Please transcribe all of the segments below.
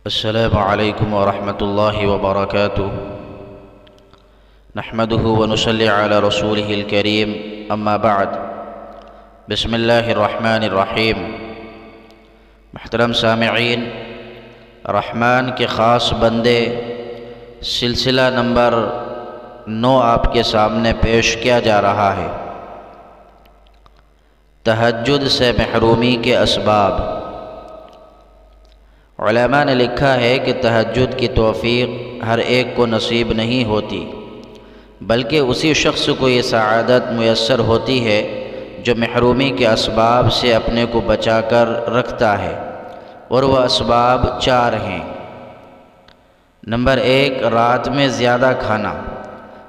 السلام علیکم ورحمۃ اللہ وبرکاتہ نحمده ونصلی علی رسولہ الکریم اما بعد بسم اللہ الرحمن الرحیم۔ محترم سامعین، رحمان کے خاص بندے سلسلہ نمبر 9 آپ کے سامنے پیش کیا جا رہا ہے۔ تہجد سے محرومی کے اسباب۔ علماء نے لکھا ہے کہ تہجد کی توفیق ہر ایک کو نصیب نہیں ہوتی، بلکہ اسی شخص کو یہ سعادت میسر ہوتی ہے جو محرومی کے اسباب سے اپنے کو بچا کر رکھتا ہے، اور وہ اسباب 4 ہیں۔ نمبر 1، رات میں زیادہ کھانا۔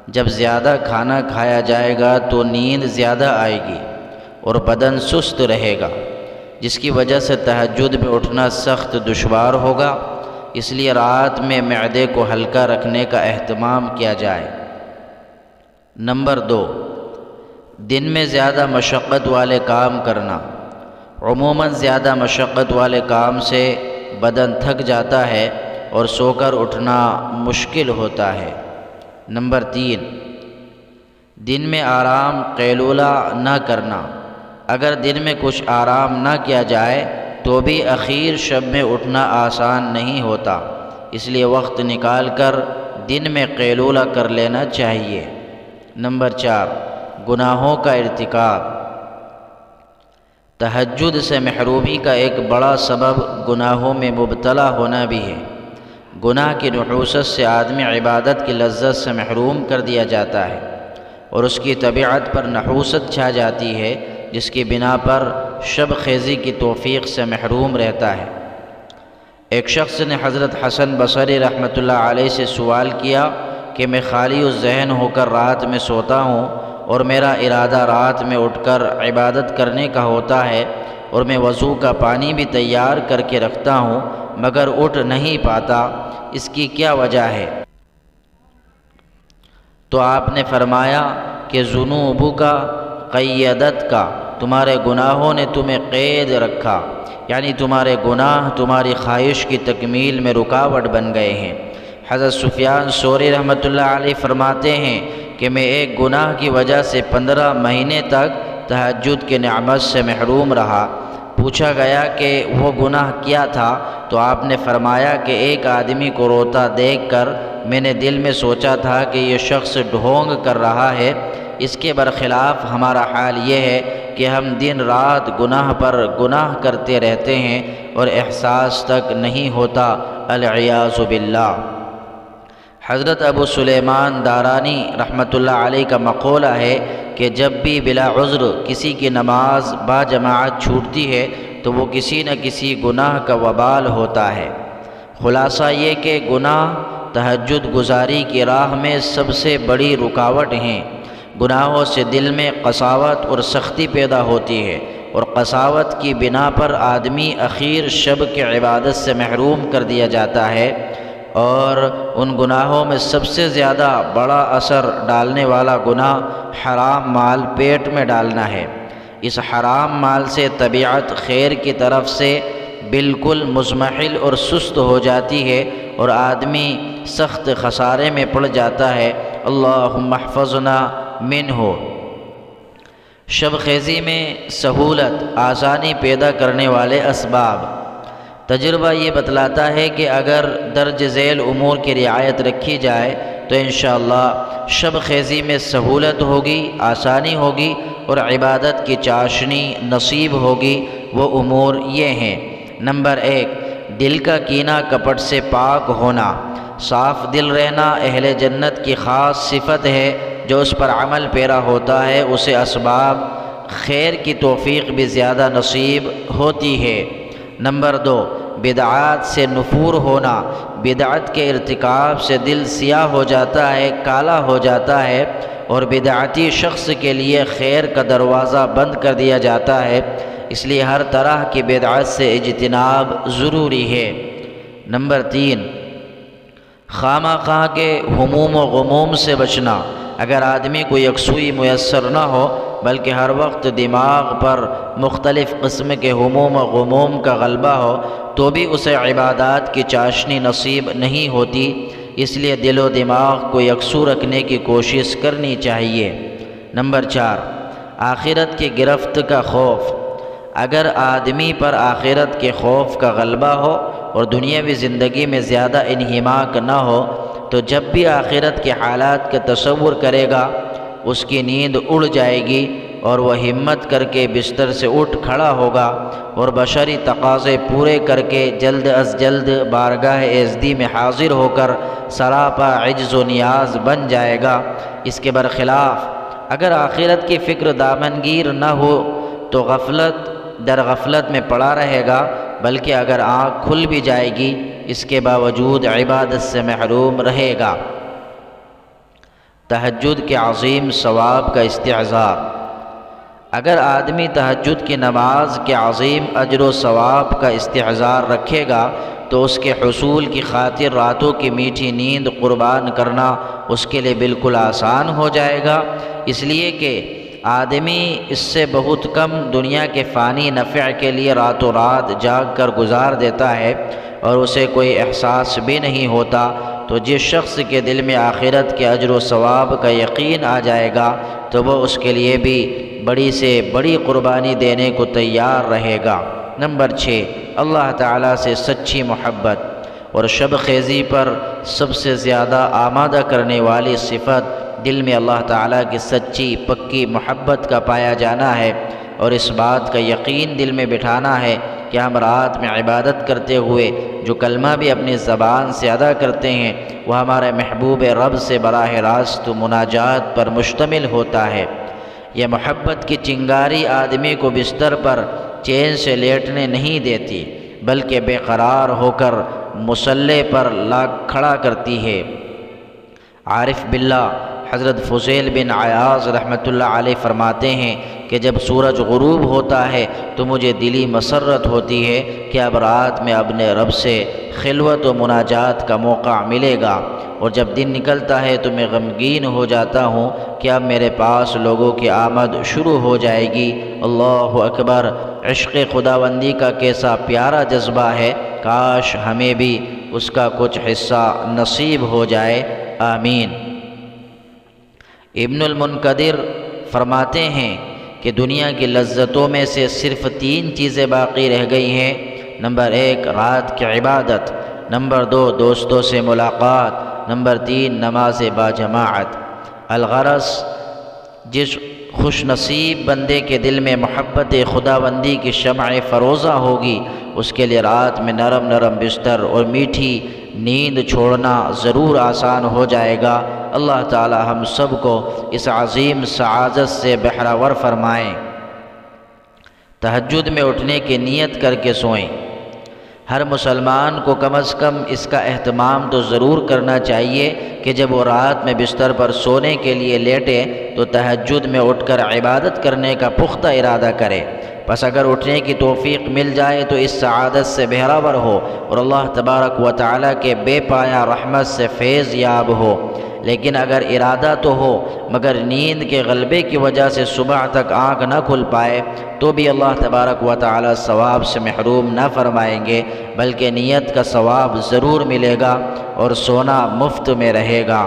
جب زیادہ کھانا کھایا جائے گا تو نیند زیادہ آئے گی اور بدن سست رہے گا، جس کی وجہ سے تہجد میں اٹھنا سخت دشوار ہوگا۔ اس لیے رات میں معدے کو ہلکا رکھنے کا اہتمام کیا جائے۔ نمبر 2، دن میں زیادہ مشقت والے کام کرنا۔ عموماً زیادہ مشقت والے کام سے بدن تھک جاتا ہے اور سو کر اٹھنا مشکل ہوتا ہے۔ نمبر 3، دن میں آرام قیلولہ نہ کرنا۔ اگر دن میں کچھ آرام نہ کیا جائے تو بھی اخیر شب میں اٹھنا آسان نہیں ہوتا، اس لیے وقت نکال کر دن میں قیلولہ کر لینا چاہیے۔ نمبر 4، گناہوں کا ارتکاب۔ تہجد سے محرومی کا ایک بڑا سبب گناہوں میں مبتلا ہونا بھی ہے۔ گناہ کی نحوست سے آدمی عبادت کی لذت سے محروم کر دیا جاتا ہے، اور اس کی طبیعت پر نحوست چھا جاتی ہے، جس کی بنا پر شب خیزی کی توفیق سے محروم رہتا ہے۔ ایک شخص نے حضرت حسن بصری رحمۃ اللہ علیہ سے سوال کیا کہ میں خالی الذہن ہو کر رات میں سوتا ہوں اور میرا ارادہ رات میں اٹھ کر عبادت کرنے کا ہوتا ہے، اور میں وضو کا پانی بھی تیار کر کے رکھتا ہوں مگر اٹھ نہیں پاتا، اس کی کیا وجہ ہے؟ تو آپ نے فرمایا کہ ذنوبک قیدت کا، تمہارے گناہوں نے تمہیں قید رکھا، یعنی تمہارے گناہ تمہاری خواہش کی تکمیل میں رکاوٹ بن گئے ہیں۔ حضرت سفیان ثوری رحمۃ اللہ علیہ فرماتے ہیں کہ میں ایک گناہ کی وجہ سے 15 مہینے تک تہجد کے نعمت سے محروم رہا۔ پوچھا گیا کہ وہ گناہ کیا تھا؟ تو آپ نے فرمایا کہ ایک آدمی کو روتا دیکھ کر میں نے دل میں سوچا تھا کہ یہ شخص ڈھونگ کر رہا ہے۔ اس کے برخلاف ہمارا حال یہ ہے کہ ہم دن رات گناہ پر گناہ کرتے رہتے ہیں اور احساس تک نہیں ہوتا، العیاذ باللہ۔ حضرت ابو سلیمان دارانی رحمۃ اللہ علیہ کا مقولہ ہے کہ جب بھی بلا عذر کسی کی نماز با جماعت چھوٹتی ہے تو وہ کسی نہ کسی گناہ کا وبال ہوتا ہے۔ خلاصہ یہ کہ گناہ تہجد گزاری کی راہ میں سب سے بڑی رکاوٹ ہیں۔ گناہوں سے دل میں قساوت اور سختی پیدا ہوتی ہے، اور قساوت کی بنا پر آدمی اخیر شب کے عبادت سے محروم کر دیا جاتا ہے، اور ان گناہوں میں سب سے زیادہ بڑا اثر ڈالنے والا گناہ حرام مال پیٹ میں ڈالنا ہے۔ اس حرام مال سے طبیعت خیر کی طرف سے بالکل مضمحل اور سست ہو جاتی ہے، اور آدمی سخت خسارے میں پڑ جاتا ہے۔ اللہم احفظنا منہ۔ شب خیزی میں سہولت، آسانی پیدا کرنے والے اسباب۔ تجربہ یہ بتلاتا ہے کہ اگر درج ذیل امور کی رعایت رکھی جائے تو انشاءاللہ شب خیزی میں سہولت ہوگی، آسانی ہوگی، اور عبادت کی چاشنی نصیب ہوگی۔ وہ امور یہ ہیں۔ نمبر 1، دل کا کینہ کپٹ سے پاک ہونا۔ صاف دل رہنا اہل جنت کی خاص صفت ہے۔ جو اس پر عمل پیرا ہوتا ہے اسے اسباب خیر کی توفیق بھی زیادہ نصیب ہوتی ہے۔ نمبر 2، بدعات سے نفور ہونا۔ بدعت کے ارتکاب سے دل سیاہ ہو جاتا ہے، کالا ہو جاتا ہے، اور بدعتی شخص کے لیے خیر کا دروازہ بند کر دیا جاتا ہے، اس لیے ہر طرح کی بدعت سے اجتناب ضروری ہے۔ نمبر 3، خواہ خواہ کے ہموم و غموم سے بچنا۔ اگر آدمی کو یکسوئی میسر نہ ہو بلکہ ہر وقت دماغ پر مختلف قسم کے ہموم و غموم کا غلبہ ہو تو بھی اسے عبادات کی چاشنی نصیب نہیں ہوتی، اس لیے دل و دماغ کو یکسو رکھنے کی کوشش کرنی چاہیے۔ نمبر 4، آخرت کی گرفت کا خوف۔ اگر آدمی پر آخرت کے خوف کا غلبہ ہو اور دنیاوی زندگی میں زیادہ انہماک نہ ہو تو جب بھی آخرت کے حالات کا تصور کرے گا اس کی نیند اڑ جائے گی اور وہ ہمت کر کے بستر سے اٹھ کھڑا ہوگا اور بشری تقاضے پورے کر کے جلد از جلد بارگاہ ایزدی میں حاضر ہو کر سراپا عجز و نیاز بن جائے گا۔ اس کے برخلاف اگر آخرت کی فکر دامنگیر نہ ہو تو غفلت میں پڑا رہے گا، بلکہ اگر آنکھ کھل بھی جائے گی اس کے باوجود عبادت سے محروم رہے گا۔ تہجد کے عظیم ثواب کا استحضار۔ اگر آدمی تہجد کی نماز کے عظیم اجر و ثواب کا استحضار رکھے گا تو اس کے حصول کی خاطر راتوں کی میٹھی نیند قربان کرنا اس کے لیے بالکل آسان ہو جائے گا، اس لیے کہ آدمی اس سے بہت کم دنیا کے فانی نفع کے لیے راتوں رات جاگ کر گزار دیتا ہے اور اسے کوئی احساس بھی نہیں ہوتا، تو جس شخص کے دل میں آخرت کے اجر و ثواب کا یقین آ جائے گا تو وہ اس کے لیے بھی بڑی سے بڑی قربانی دینے کو تیار رہے گا۔ نمبر 6، اللہ تعالیٰ سے سچی محبت اور شب خیزی پر سب سے زیادہ آمادہ کرنے والی صفت دل میں اللہ تعالیٰ کی سچی پکی محبت کا پایا جانا ہے، اور اس بات کا یقین دل میں بٹھانا ہے کہ ہم رات میں عبادت کرتے ہوئے جو کلمہ بھی اپنی زبان سے ادا کرتے ہیں وہ ہمارے محبوب رب سے براہ راست مناجات پر مشتمل ہوتا ہے۔ یہ محبت کی چنگاری آدمی کو بستر پر چین سے لیٹنے نہیں دیتی بلکہ بے قرار ہو کر مصلی پر لا کھڑا کرتی ہے۔ عارف باللہ حضرت فضیل بن عیاض رحمۃ اللہ علیہ فرماتے ہیں کہ جب سورج غروب ہوتا ہے تو مجھے دلی مسرت ہوتی ہے کہ اب رات میں اپنے رب سے خلوت و مناجات کا موقع ملے گا، اور جب دن نکلتا ہے تو میں غمگین ہو جاتا ہوں کہ اب میرے پاس لوگوں کی آمد شروع ہو جائے گی۔ اللہ اکبر! عشق خداوندی کا کیسا پیارا جذبہ ہے، کاش ہمیں بھی اس کا کچھ حصہ نصیب ہو جائے، آمین۔ ابن المنقدر فرماتے ہیں کہ دنیا کی لذتوں میں سے صرف 3 چیزیں باقی رہ گئی ہیں۔ نمبر 1 رات کی عبادت، نمبر 2 دوستوں سے ملاقات، نمبر 3 نماز باجماعت۔ الغرض جس خوش نصیب بندے کے دل میں محبت خداوندی کی شمع فروزہ ہوگی اس کے لیے رات میں نرم نرم بستر اور میٹھی نیند چھوڑنا ضرور آسان ہو جائے گا۔ اللہ تعالی ہم سب کو اس عظیم سعادت سے بہرہور فرمائیں۔ تہجد میں اٹھنے کی نیت کر کے سوئیں۔ ہر مسلمان کو کم از کم اس کا اہتمام تو ضرور کرنا چاہیے کہ جب وہ رات میں بستر پر سونے کے لیے لیٹے تو تہجد میں اٹھ کر عبادت کرنے کا پختہ ارادہ کرے۔ پس اگر اٹھنے کی توفیق مل جائے تو اس سعادت سے بہرہور ہو اور اللہ تبارک و تعالیٰ کے بے پایا رحمت سے فیض یاب ہو۔ لیکن اگر ارادہ تو ہو مگر نیند کے غلبے کی وجہ سے صبح تک آنکھ نہ کھل پائے تو بھی اللہ تبارک و تعالی ثواب سے محروم نہ فرمائیں گے، بلکہ نیت کا ثواب ضرور ملے گا اور سونا مفت میں رہے گا۔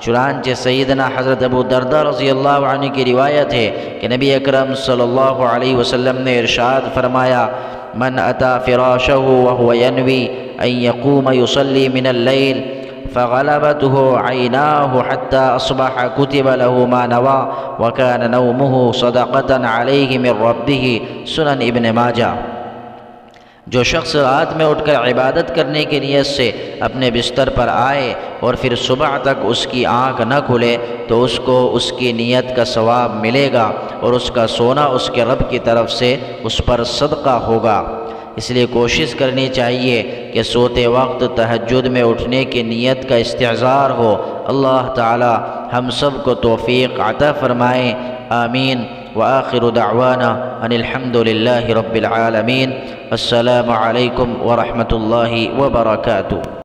چنانچہ سیدنا حضرت ابو درداء رضی اللہ عنہ کی روایت ہے کہ نبی اکرم صلی اللہ علیہ وسلم نے ارشاد فرمایا: من اتی فراشہ وهو ينوی ان یقوم یصلی من اللیل فغلبته عیناہ حتی اصبح کتب له ما نوى وكان نومه صدقة علیہ من ربہ۔ سنن ابن ماجہ۔ جو شخص رات میں اٹھ کر عبادت کرنے کی نیت سے اپنے بستر پر آئے اور پھر صبح تک اس کی آنکھ نہ کھلے تو اس کو اس کی نیت کا ثواب ملے گا اور اس کا سونا اس کے رب کی طرف سے اس پر صدقہ ہوگا۔ اس لیے کوشش کرنی چاہیے کہ سوتے وقت تہجد میں اٹھنے کی نیت کا استحضار ہو۔ اللہ تعالی ہم سب کو توفیق عطا فرمائے، آمین۔ وآخر دعوانا ان الحمد للہ رب العالمین۔ السلام علیکم ورحمۃ اللہ وبرکاتہ۔